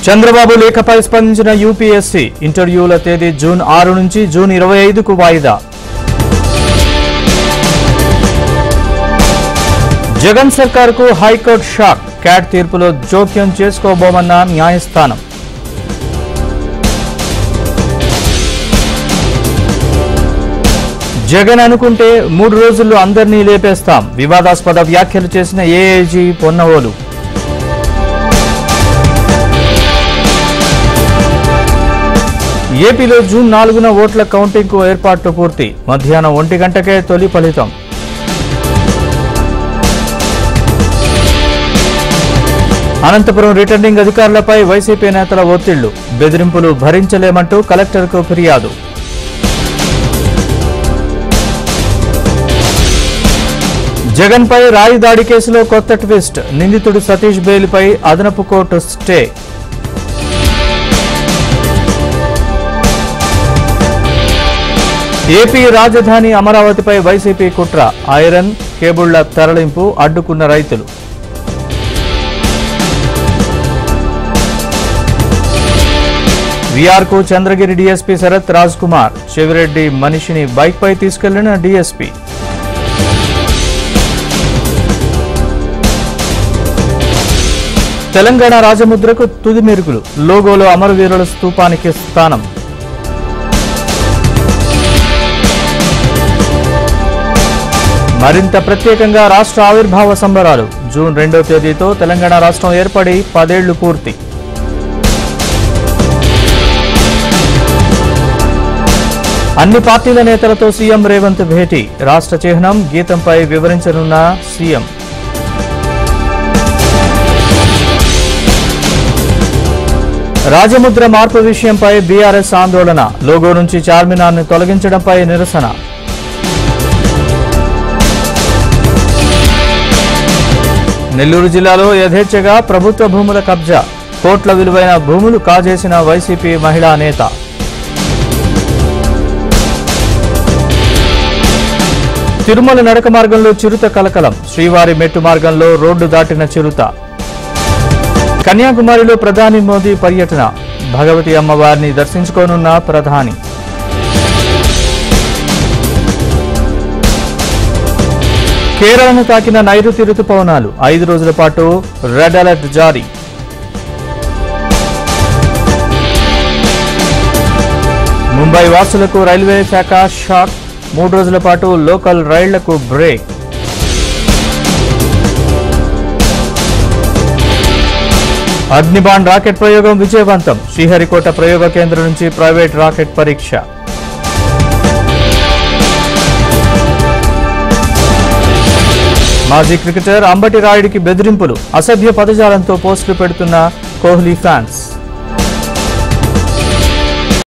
చంద్రబాబు లేఖపై స్పందించిన యూపీఎస్సీ ఇంటర్వ్యూల తేదీ జూన్ 6 నుంచి జూన్ 25కు వాయిదా. జగన్ సర్కార్కు హైకోర్టు షాక్. క్యాట్ తీర్పులో జోక్యం చేసుకోబోమన్న న్యాయస్థానం. జగన్ అనుకుంటే 3 రోజుల్లో అందరినీ లేపేస్తాం. వివాదాస్పద వ్యాఖ్యలు చేసిన ఏఐజీ పొన్నవోలు. ఏపీలో జూన్ 4న ఓట్ల కౌంటింగ్కు ఏర్పాట్లు పూర్తి. మధ్యాహ్నం 1 గంటకే తొలి ఫలితం. అనంతపురం రిటర్నింగ్ అధికారులపై వైసీపీ నేతల ఒత్తిళ్లు. బెదిరింపులు భరించలేమంటూ కలెక్టర్కు ఫిర్యాదు. జగన్పై రాయి దాడి కేసులో కొత్త ట్విస్ట్. నిందితుడు సతీష్ బెయిల్పై అదనపు కోర్టు స్టే. ఏపీ రాజధాని అమరావతిపై వైసీపీ కుట్ర. ఐరన్ కేబుళ్ల తరలింపు అడ్డుకున్న రైతులు. వీఆర్కు చంద్రగిరి డీఎస్పీ శరత్ రాజ్ కుమార్. చెవిరెడ్డి మనిషిని బైక్పై తీసుకెళ్లిన డీఎస్పీ. తెలంగాణ రాజముద్రకు తుది మెరుగులు. లోగోలో అమరవీరుల స్తూపానికి స్థానం. మరింత ప్రత్యేకంగా రాష్ట్ర ఆవిర్భావ సంబరాలు. జూన్ 2వ తేదీతో తెలంగాణ రాష్ట్రం ఏర్పడి 10 ఏళ్లు పూర్తి. అన్ని పార్టీల నేతలతో సీఎం రేవంత్ భేటీ. రాష్ట్ర చిహ్నం గీతంపై వివరించనున్న సీఎం. రాజముద్ర మార్పు విషయంపై బీఆర్ఎస్ ఆందోళన. లోగో నుంచి చార్మినార్ను తొలగించడంపై నిరసన. నెల్లూరు జిల్లాలో యథేచ్ఛగా ప్రభుత్వ భూముల కబ్జా. కోట్ల విలువైన భూములు కాజేసిన వైసీపీ మహిళా నేత. తిరుమల నడక మార్గంలో చిరుత కలకలం. శ్రీవారి మెట్టు మార్గంలో రోడ్డు దాటిన చిరుత. కన్యాకుమారిలో ప్రధాని మోదీ పర్యటన. భగవతి అమ్మవారిని దర్శించుకోనున్న ప్రధాని. కేరళను తాకిన నైరుతి రుతుపవనాలు. 5 రోజుల పాటు రెడ్ అలర్ట్ జారీ. ముంబై వాసులకు రైల్వే శాఖ షాక్. 3 రోజుల పాటు లోకల్ రైళ్లకు బ్రేక్. అగ్నిబాణ్ రాకెట్ ప్రయోగం విజయవంతం. శ్రీహరికోట ప్రయోగ కేంద్రం నుంచి ప్రైవేట్ రాకెట్ పరీక్ష. మాజీ క్రికెటర్ అంబటి రాయుడికి బెదిరింపులు. అసభ్య పదజాలంతో పోస్టులు పెడుతున్న కోహ్లీ ఫ్యాన్స్.